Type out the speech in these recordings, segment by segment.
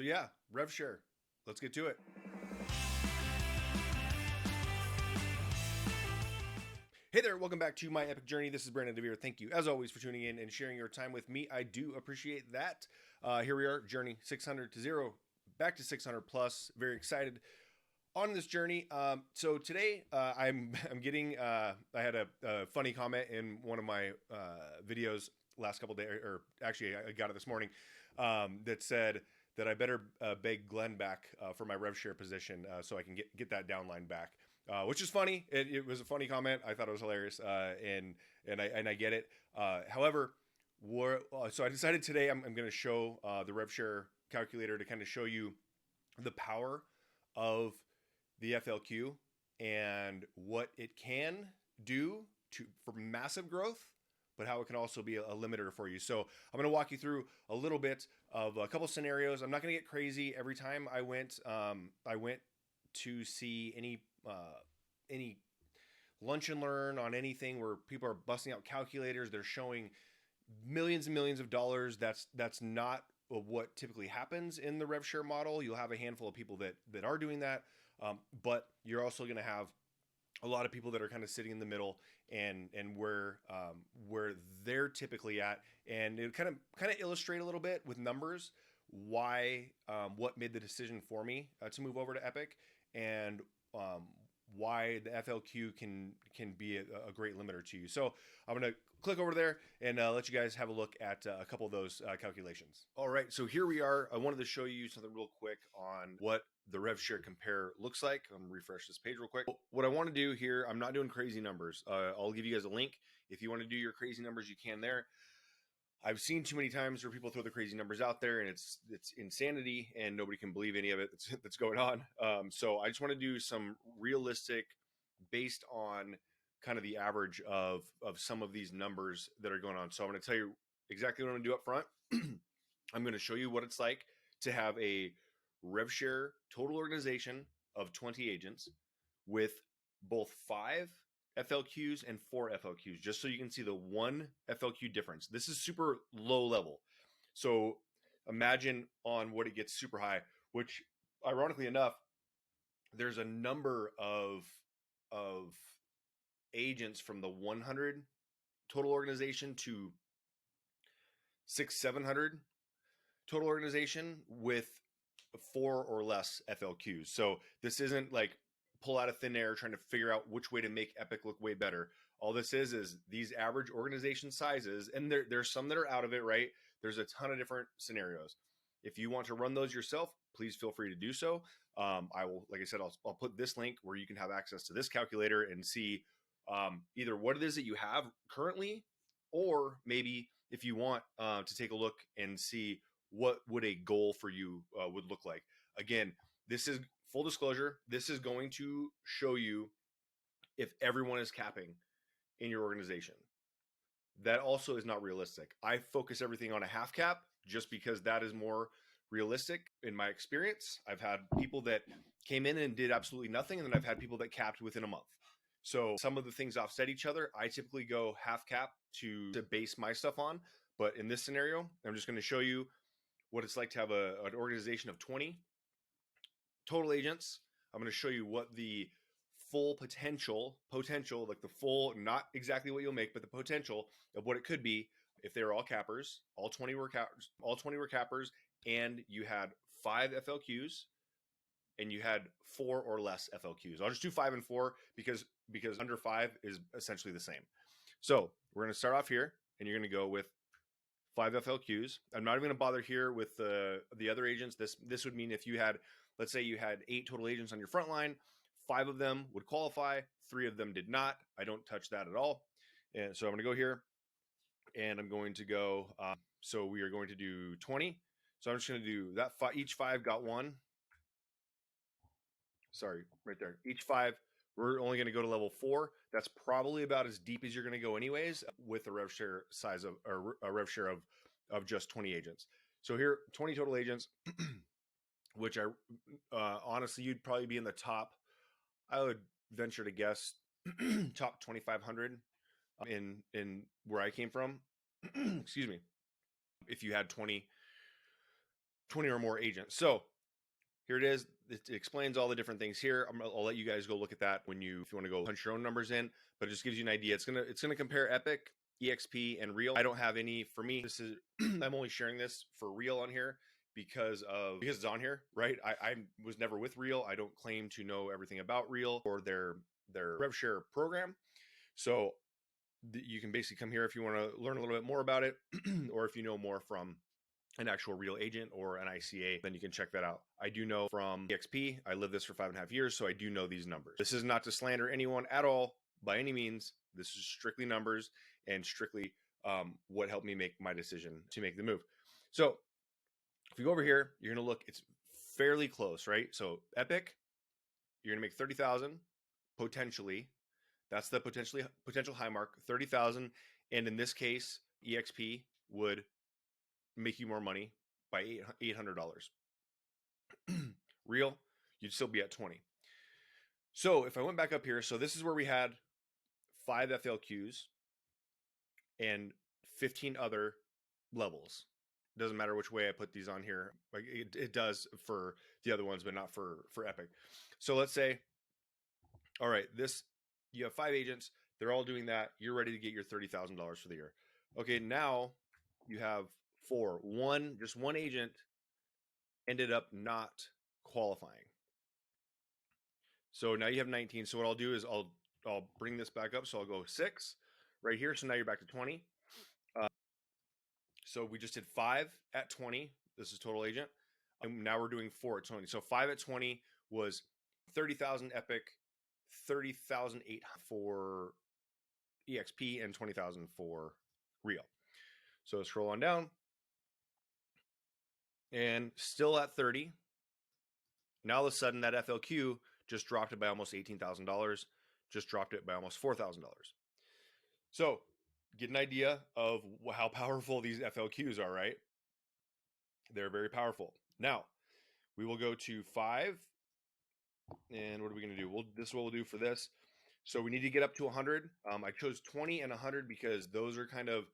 So yeah, RevShare. Let's get to it. Hey there, welcome back to my Epique Journey. This is Brandon DeVere. Thank you, as always, for tuning in and sharing your time with me. I do appreciate that. Here we are, journey 600 to 0, back to 600 plus. Very excited on this journey. So today, I'm getting. I had a funny comment in one of my videos last couple days, or actually, I got it this morning, that said that I better beg Glenn back for my RevShare position so I can get that downline back. Which is funny. It was a funny comment. I thought it was hilarious, and I get it. However, so I decided today I'm going to show the RevShare calculator to kind of show you the power of the FLQ and what it can do for massive growth, but how it can also be a limiter for you. So I'm going to walk you through a little bit of a couple scenarios. I'm not going to get crazy every time I went to see any lunch and learn on anything where people are busting out calculators. They're showing millions and millions of dollars. That's not what typically happens in the RevShare model. You'll have a handful of people that are doing that, but you're also going to have a lot of people that are kind of sitting in the middle and where they're typically at, and it kind of illustrate a little bit with numbers why what made the decision for me to move over to Epique, and why the FLQ can be a great limiter to you. So I'm going to click over there and let you guys have a look at a couple of those calculations. All right, so here we are. I wanted to show you something real quick on what the RevShare Compare looks like. I'm going to refresh this page real quick. What I want to do here, I'm not doing crazy numbers. I'll give you guys a link. If you want to do your crazy numbers, you can there. I've seen too many times where people throw the crazy numbers out there and it's insanity and nobody can believe any of it that's going on. So I just want to do some realistic based on kind of the average of some of these numbers that are going on. So I'm going to tell you exactly what I'm going to do up front. I'm going to show you what it's like to have a RevShare total organization of 20 agents with both 5 FLQs and 4 FLQs, just so you can see the 1 FLQ difference. This is super low level. So imagine on what it gets super high, which ironically enough, there's a number of agents from the 100 total organization to 600-700 total organization with 4 or less FLQs. So this isn't like pull out of thin air trying to figure out which way to make Epique look way better. All this is these average organization sizes, and there's some that are out of it, right? There's a ton of different scenarios. If you want to run those yourself, please feel free to do so. I will, like I said, I'll put this link where you can have access to this calculator and see either what it is that you have currently, or maybe if you want to take a look and see what would a goal for you would look like. Again, this is full disclosure. This is going to show you if everyone is capping in your organization. That also is not realistic. I focus everything on a half cap just because that is more realistic in my experience. I've had people that came in and did absolutely nothing, and then I've had people that capped within a month. So some of the things offset each other. I typically go half cap to base my stuff on. But in this scenario, I'm just going to show you what it's like to have an organization of 20 total agents. I'm going to show you what the full potential, like the full, not exactly what you'll make, but the potential of what it could be if they were all cappers, all 20 were cappers, and you had 5 FLQs and you had 4 or less FLQs. I'll just do 5 and 4 because under 5 is essentially the same. So we're going to start off here, and you're going to go with 5 FLQs. I'm not even going to bother here with the other agents. This would mean if you had, let's say you had 8 total agents on your front line, 5 of them would qualify, 3 of them did not. I don't touch that at all. And so I'm going to go here, and I'm going to go, so we are going to do 20. So I'm just going to do that. Each 5 got 1. Sorry, right there. Each 5, we're only going to go to level 4. That's probably about as deep as you're going to go anyways with a RevShare size of, or a RevShare of just 20 agents. So here, 20 total agents, which I honestly, you'd probably be in the top, I would venture to guess, top 2,500 in where I came from. Excuse me. If you had 20 20 or more agents. So here it is. It explains all the different things here. I'll let you guys go look at that if you want to go punch your own numbers in, but it just gives you an idea. It's gonna compare Epique, EXP, and Real. I don't have any for me. This is I'm only sharing this for Real on here because it's on here, right? I was never with Real. I don't claim to know everything about Real or their RevShare program. So you can basically come here if you want to learn a little bit more about it, or if you know more from an actual Real agent or an ICA, then you can check that out. I do know from EXP, I lived this for 5.5 years, so I do know these numbers. This is not to slander anyone at all by any means. This is strictly numbers and strictly what helped me make my decision to make the move. So if you go over here, you're going to look, it's fairly close, right? So Epique, you're going to make 30,000 potentially. That's the potential high mark, 30,000. And in this case, EXP would make you more money by $800. Real, you'd still be at 20. So if I went back up here, so this is where we had 5 FLQs and 15 other levels. Doesn't matter which way I put these on here. Like it does for the other ones, but not for Epique. So let's say, all right, you have 5 agents. They're all doing that. You're ready to get your $30,000 for the year. Okay, now you have 4. Just one agent ended up not qualifying. So now you have 19. So what I'll do is I'll bring this back up. So I'll go 6 right here. So now you're back to 20. So we just did 5 at 20. This is total agent. And now we're doing 4 at 20. So 5 at 20 was 30,000 Epique, 30,008 for EXP, and 20,000 for Real. So scroll on down. And still at 30. Now all of a sudden that FLQ just dropped it by almost $18,000, just dropped it by almost $4,000. So get an idea of how powerful these FLQs are, right? They're very powerful. Now we will go to 5. And what are we going to do? This is what we'll do for this. So we need to get up to 100. I chose 20 and 100 because those are kind of,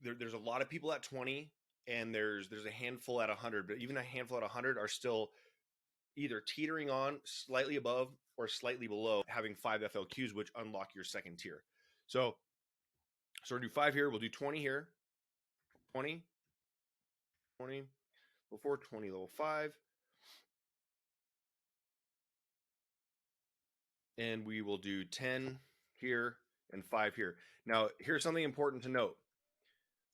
there's a lot of people at 20 and there's a handful at 100, but even a handful at 100 are still either teetering on slightly above or slightly below having 5 FLQs, which unlock your second tier. So we'll do 5 here. We'll do 20 here. 20, level 4, 20, level 5. And we will do 10 here and 5 here. Now, here's something important to note.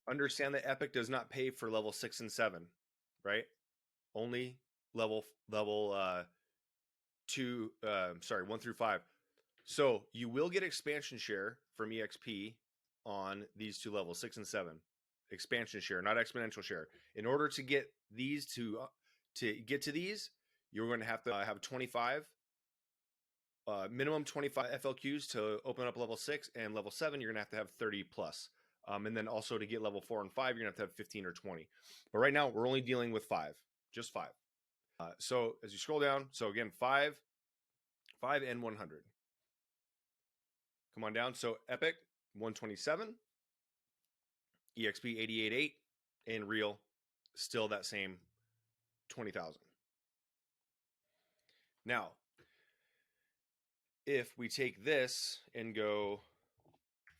Understand that Epique does not pay for level 6 and 7, right? Only level 1 through 5. So you will get expansion share from EXP on these 2 levels, 6 and 7. Expansion share, not exponential share. In order to get these to get to these, you're going to have 25. Minimum 25 FLQs to open up level 6, and level 7 you're gonna have to have 30 plus. And then also to get level 4 and 5 you're gonna have to have 15 or 20. But right now we're only dealing with 5, just 5. So as you scroll down, so again 5 and 100. Come on down. So Epique 127, EXP 88.8, and Real still that same 20,000. Now if we take this and go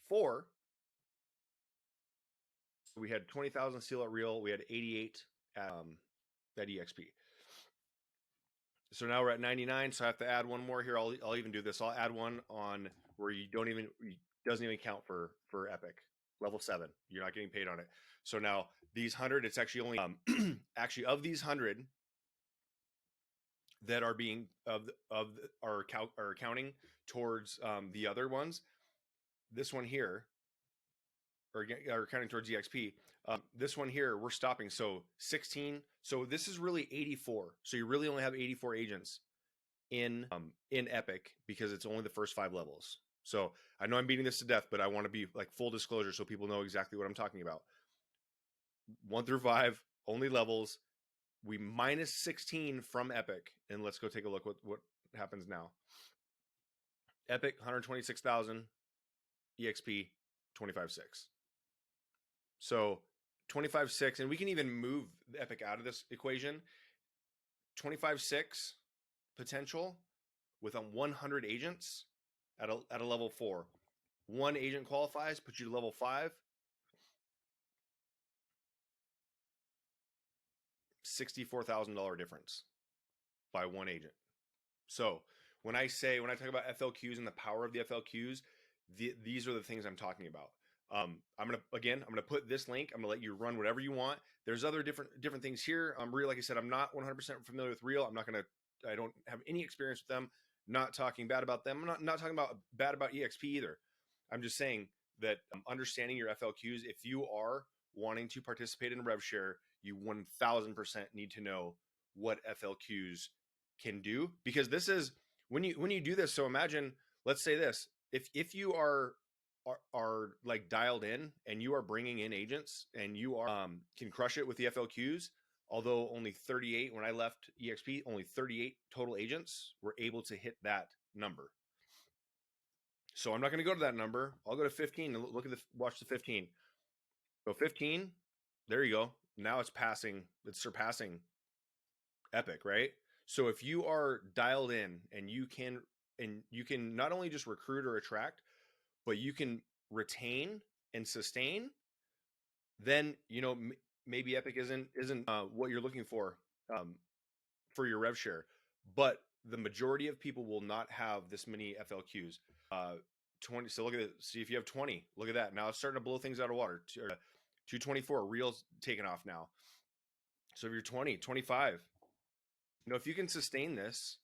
4, we had 20,000 still at Real. We had 88 at EXP. So now we're at 99. So I have to add one more here. I'll even do this. I'll add one on where it doesn't even count for Epique. Level 7. You're not getting paid on it. So now these 100, it's actually only actually of these 100 that are being are counting towards the other ones. This one here, or counting towards EXP. This one here, we're stopping. So 16. So this is really 84. So you really only have 84 agents in Epique because it's only the first 5 levels. So I know I'm beating this to death, but I want to be like full disclosure so people know exactly what I'm talking about. 1 through 5, only levels. We minus 16 from Epique, and let's go take a look what happens now. Epique 126,000, EXP 25.6. So 25.6, and we can even move the Epique out of this equation. 25.6 potential with 100 agents at a level 4. One agent qualifies, puts you to level 5. $64,000 difference by one agent. So when I talk about FLQs and the power of the FLQs, these are the things I'm talking about. I'm gonna put this link. I'm gonna let you run whatever you want. There's other different things here. Real, like I said, I'm not 100% familiar with Real. I don't have any experience with them. Not talking bad about them. I'm not talking about bad about EXP either. I'm just saying that understanding your FLQs, if you are wanting to participate in RevShare, you 1000% need to know what FLQs can do, because this is when you do this. So imagine, let's say this, if you are like dialed in and you are bringing in agents and you are can crush it with the FLQs, although only 38, when I left EXP, only 38 total agents were able to hit that number. So I'm not going to go to that number. I'll go to 15 and watch the 15. So 15, there you go. Now it's surpassing Epique, right? So if you are dialed in and you can not only just recruit or attract, but you can retain and sustain, then maybe Epique isn't what you're looking for your RevShare. But the majority of people will not have this many FLQs. 20. So look at it. See if you have 20. Look at that. Now it's starting to blow things out of water. 224. Real's taking off now. So if you're 20, 25, if you can sustain this,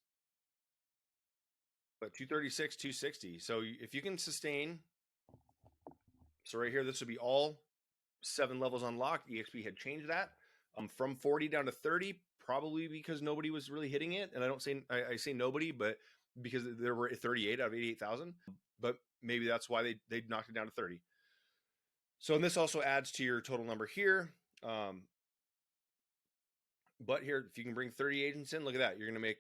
but 236, 260. So if you can sustain, so right here, this would be all 7 levels unlocked. EXP had changed that from 40 down to 30, probably because nobody was really hitting it. And I say nobody, but because there were 38 out of 88,000, but maybe that's why they knocked it down to 30. So, and this also adds to your total number here. But here, if you can bring 30 agents in, look at that. You're going to make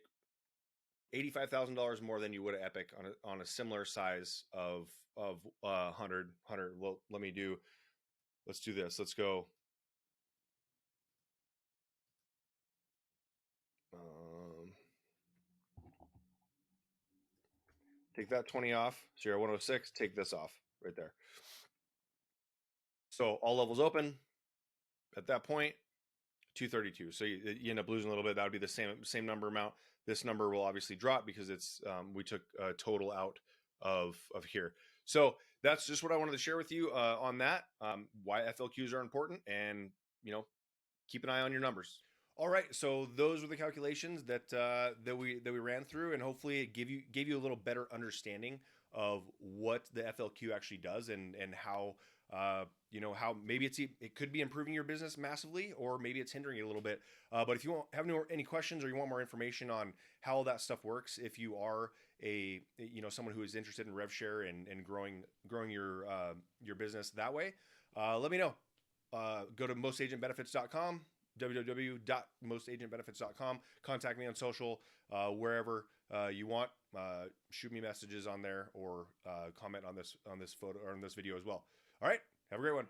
$85,000 more than you would at Epique on a similar size of 100. Well, let's do this. Let's go. Take that 20 off. So you're at 106. Take this off right there. So all levels open at that point. 232. So you end up losing a little bit. That would be the same number amount. This number will obviously drop because it's we took a total out of here. So that's just what I wanted to share with you on that. Why FLQs are important, and keep an eye on your numbers. All right, so those were the calculations that we ran through, and hopefully it gave you a little better understanding of what the FLQ actually does, and how how maybe it could be improving your business massively, or maybe it's hindering it a little bit. But if you have any questions, or you want more information on how all that stuff works, if you are someone who is interested in RevShare and growing your business that way, let me know. Go to mostagentbenefits.com. www.mostagentbenefits.com. Contact me on social, wherever you want. Shoot me messages on there, or comment on this photo or on this video as well. All right, have a great one.